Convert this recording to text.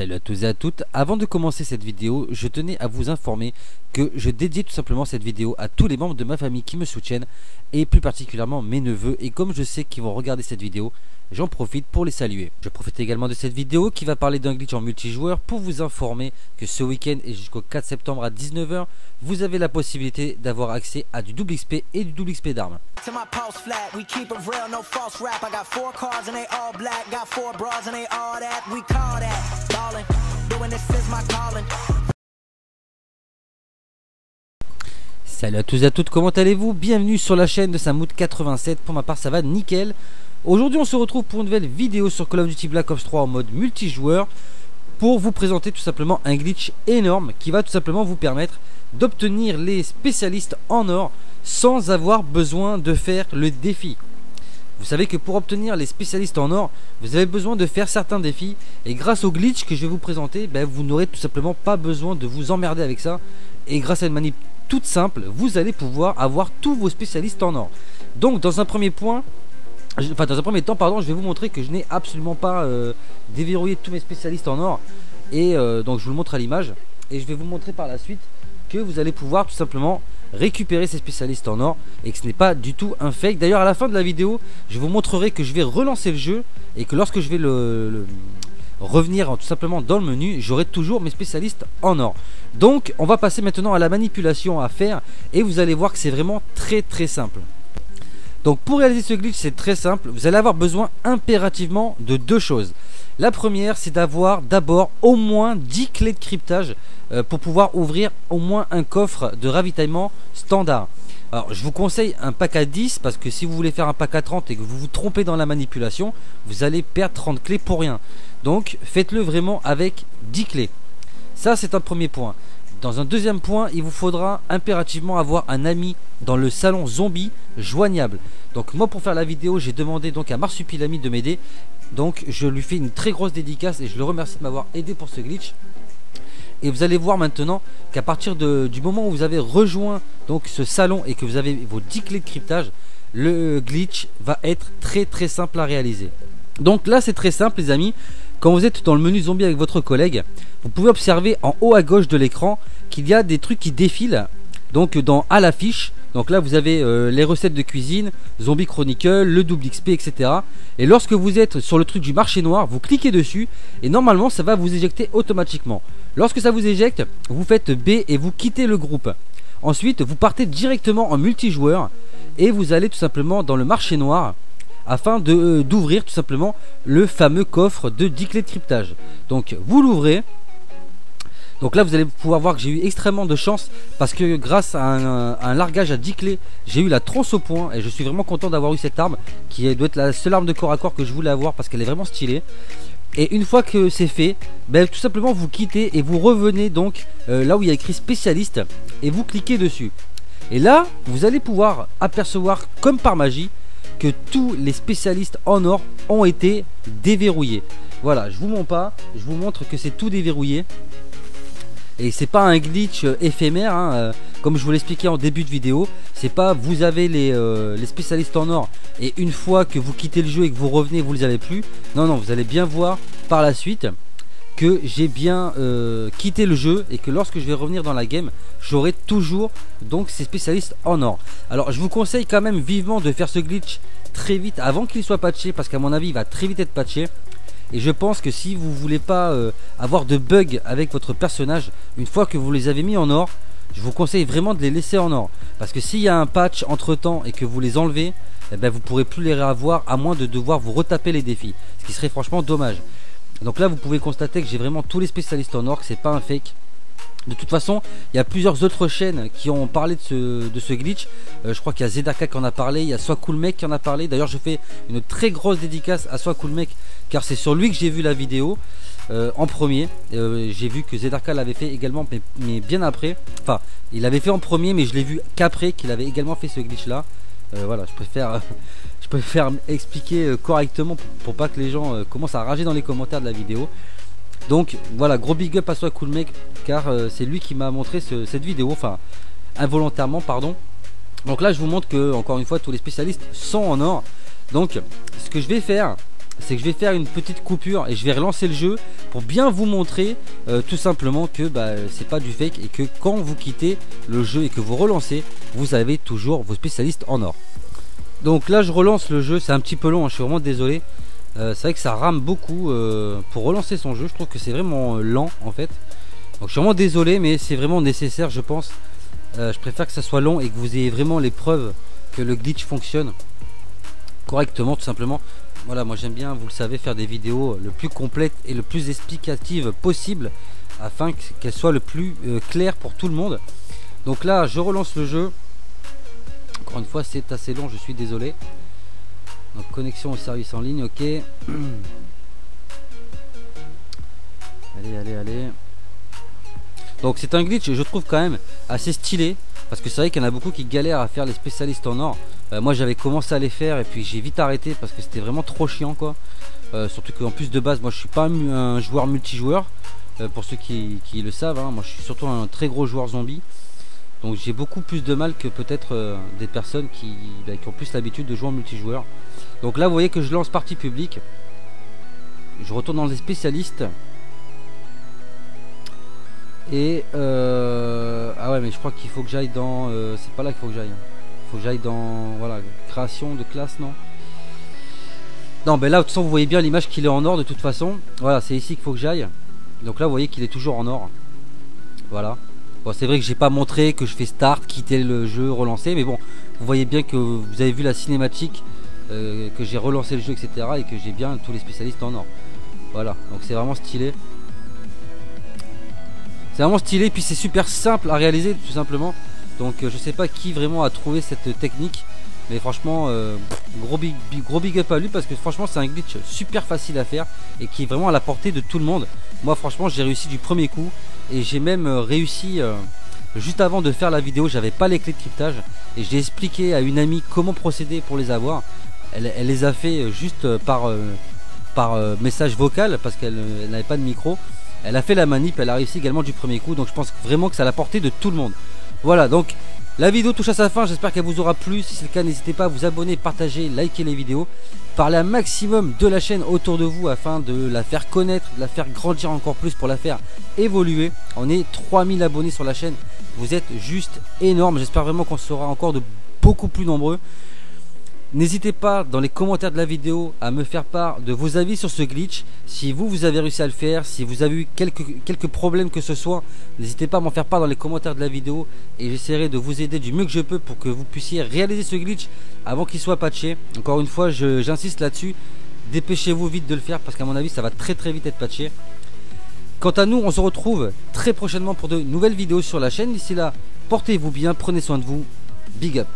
Salut à tous et à toutes, avant de commencer cette vidéo, je tenais à vous informer que je dédie tout simplement cette vidéo à tous les membres de ma famille qui me soutiennent et plus particulièrement mes neveux, et comme je sais qu'ils vont regarder cette vidéo, j'en profite pour les saluer. Je profite également de cette vidéo qui va parler d'un glitch en multijoueur pour vous informer que ce week-end et jusqu'au 4 septembre à 19 h, vous avez la possibilité d'avoir accès à du double XP et du double XP d'armes. Salut à tous et à toutes, comment allez-vous? Bienvenue sur la chaîne de Samoud87, pour ma part ça va nickel. Aujourd'hui on se retrouve pour une nouvelle vidéo sur Call of Duty Black Ops 3 en mode multijoueur, pour vous présenter tout simplement un glitch énorme qui va tout simplement vous permettre d'obtenir les spécialistes en or sans avoir besoin de faire le défi. Vous savez que pour obtenir les spécialistes en or, vous avez besoin de faire certains défis, et grâce au glitch que je vais vous présenter, vous n'aurez tout simplement pas besoin de vous emmerder avec ça, et grâce à une manip toute simple, vous allez pouvoir avoir tous vos spécialistes en or. Donc dans un premier temps, je vais vous montrer que je n'ai absolument pas déverrouillé tous mes spécialistes en or, et donc je vous le montre à l'image, et je vais vous montrer par la suite que vous allez pouvoir tout simplement récupérer ces spécialistes en or et que ce n'est pas du tout un fake. D'ailleurs à la fin de la vidéo, je vous montrerai que je vais relancer le jeu et que lorsque je vais revenir tout simplement dans le menu, j'aurai toujours mes spécialistes en or. Donc on va passer maintenant à la manipulation à faire, et vous allez voir que c'est vraiment très simple. Donc pour réaliser ce glitch, c'est très simple. Vous allez avoir besoin impérativement de deux choses. La première, c'est d'avoir d'abord au moins 10 clés de cryptage pour pouvoir ouvrir au moins un coffre de ravitaillement standard. Alors je vous conseille un pack à 10, parce que si vous voulez faire un pack à 30 et que vous vous trompez dans la manipulation, vous allez perdre 30 clés pour rien. Donc faites-le vraiment avec 10 clés. Ça c'est un premier point. Dans un deuxième point, il vous faudra impérativement avoir un ami dans le salon zombie joignable. Donc moi, pour faire la vidéo, j'ai demandé donc à Marsupilami de m'aider. Donc je lui fais une très grosse dédicace et je le remercie de m'avoir aidé pour ce glitch. Et vous allez voir maintenant qu'à partir du moment où vous avez rejoint donc ce salon et que vous avez vos 10 clés de cryptage, le glitch va être très simple à réaliser. Donc là c'est très simple les amis. Quand vous êtes dans le menu zombie avec votre collègue, vous pouvez observer en haut à gauche de l'écran qu'il y a des trucs qui défilent. Donc à l'affiche, donc là vous avez les recettes de cuisine, Zombie Chronicle, le double XP, etc. Et lorsque vous êtes sur le truc du marché noir, vous cliquez dessus et normalement ça va vous éjecter automatiquement. Lorsque ça vous éjecte, vous faites B et vous quittez le groupe. Ensuite vous partez directement en multijoueur et vous allez tout simplement dans le marché noir afin d'ouvrir tout simplement le fameux coffre de 10 clés de cryptage. Donc vous l'ouvrez. Donc là vous allez pouvoir voir que j'ai eu extrêmement de chance, parce que grâce à un largage à 10 clés, j'ai eu la tronce au point, et je suis vraiment content d'avoir eu cette arme qui doit être la seule arme de corps à corps que je voulais avoir, parce qu'elle est vraiment stylée. Et une fois que c'est fait, tout simplement vous quittez et vous revenez donc là où il y a écrit spécialiste et vous cliquez dessus. Et là vous allez pouvoir apercevoir comme par magie que tous les spécialistes en or ont été déverrouillés. Voilà, je vous mens pas, je vous montre que c'est tout déverrouillé. Et c'est pas un glitch éphémère, hein, comme je vous l'expliquais en début de vidéo. C'est pas vous avez les spécialistes en or et une fois que vous quittez le jeu et que vous revenez, vous les avez plus. Non, vous allez bien voir par la suite que j'ai bien quitté le jeu, et que lorsque je vais revenir dans la game, j'aurai toujours donc ces spécialistes en or. Alors je vous conseille quand même vivement de faire ce glitch très vite avant qu'il soit patché, parce qu'à mon avis il va très vite être patché. Et je pense que si vous voulez pas avoir de bugs avec votre personnage, une fois que vous les avez mis en or, je vous conseille vraiment de les laisser en or. Parce que s'il y a un patch entre temps et que vous les enlevez, vous pourrez plus les réavoir, à moins de devoir vous retaper les défis, ce qui serait franchement dommage. Donc là vous pouvez constater que j'ai vraiment tous les spécialistes en or, que c'est pas un fake. De toute façon, il y a plusieurs autres chaînes qui ont parlé de ce glitch. Je crois qu'il y a Zedarka qui en a parlé, il y a SoiCoolMec qui en a parlé. D'ailleurs je fais une très grosse dédicace à SoiCoolMec, car c'est sur lui que j'ai vu la vidéo en premier. J'ai vu que Zedarka l'avait fait également, mais bien après. Enfin, il l'avait fait en premier, mais je l'ai vu qu'après qu'il avait également fait ce glitch là. Voilà, je préfère expliquer correctement pour pas que les gens commencent à rager dans les commentaires de la vidéo. Donc voilà, gros big up à SoiCoolMec, car c'est lui qui m'a montré cette vidéo, enfin involontairement pardon. Donc là je vous montre que encore une fois tous les spécialistes sont en or. Donc ce que je vais faire, c'est que je vais faire une petite coupure et je vais relancer le jeu pour bien vous montrer tout simplement que c'est pas du fake et que quand vous quittez le jeu et que vous relancez, vous avez toujours vos spécialistes en or. Donc là je relance le jeu, c'est un petit peu long, hein, je suis vraiment désolé. C'est vrai que ça rame beaucoup pour relancer son jeu, je trouve que c'est vraiment lent en fait. Donc je suis vraiment désolé, mais c'est vraiment nécessaire je pense. Je préfère que ça soit long et que vous ayez vraiment les preuves que le glitch fonctionne correctement tout simplement. Voilà, moi j'aime bien, vous le savez, faire des vidéos le plus complètes et le plus explicatives possible afin qu'elles soient le plus claires pour tout le monde. Donc là je relance le jeu. Encore une fois c'est assez long, je suis désolé. Donc connexion au service en ligne, ok. Allez. Donc c'est un glitch, je trouve quand même assez stylé. Parce que c'est vrai qu'il y en a beaucoup qui galèrent à faire les spécialistes en or. Moi j'avais commencé à les faire et puis j'ai vite arrêté parce que c'était vraiment trop chiant quoi. Surtout qu'en plus de base moi je suis pas un joueur multijoueur. Pour ceux qui le savent, hein. Moi je suis surtout un très gros joueur zombie. Donc j'ai beaucoup plus de mal que peut-être des personnes qui ont plus l'habitude de jouer en multijoueur. Donc là vous voyez que je lance partie publique. Je retourne dans les spécialistes. Et ah ouais mais je crois qu'il faut que j'aille dans c'est pas là qu'il faut que j'aille. Il faut que j'aille dans voilà, création de classe, non. Non ben là de toute façon vous voyez bien l'image qu'il est en or de toute façon. Voilà, c'est ici qu'il faut que j'aille. Donc là vous voyez qu'il est toujours en or. Voilà. Bon c'est vrai que j'ai pas montré que je fais start, quitter le jeu, relancer. Mais bon, vous voyez bien que vous avez vu la cinématique, que j'ai relancé le jeu etc. Et que j'ai bien tous les spécialistes en or. Voilà, donc c'est vraiment stylé. C'est vraiment stylé, puis c'est super simple à réaliser tout simplement. Donc je sais pas qui vraiment a trouvé cette technique, mais franchement gros big up à lui parce que franchement c'est un glitch super facile à faire et qui est vraiment à la portée de tout le monde. Moi franchement j'ai réussi du premier coup et j'ai même réussi juste avant de faire la vidéo, j'avais pas les clés de cryptage et j'ai expliqué à une amie comment procéder pour les avoir. Elle les a fait juste par message vocal parce qu'elle n'avait pas de micro. Elle a fait la manip, elle a réussi également du premier coup. Donc je pense vraiment que c'est à la portée de tout le monde. Voilà, donc la vidéo touche à sa fin. J'espère qu'elle vous aura plu. Si c'est le cas, n'hésitez pas à vous abonner, partager, liker les vidéos. Parlez un maximum de la chaîne autour de vous afin de la faire connaître, de la faire grandir encore plus pour la faire évoluer. On est 3000 abonnés sur la chaîne. Vous êtes juste énorme. J'espère vraiment qu'on sera encore de beaucoup plus nombreux. N'hésitez pas dans les commentaires de la vidéo à me faire part de vos avis sur ce glitch. Si vous avez réussi à le faire, si vous avez eu quelques problèmes que ce soit, n'hésitez pas à m'en faire part dans les commentaires de la vidéo. Et j'essaierai de vous aider du mieux que je peux pour que vous puissiez réaliser ce glitch avant qu'il soit patché. Encore une fois, j'insiste là-dessus. Dépêchez-vous vite de le faire parce qu'à mon avis ça va très vite être patché. Quant à nous, on se retrouve très prochainement pour de nouvelles vidéos sur la chaîne. D'ici là, portez-vous bien, prenez soin de vous. Big up.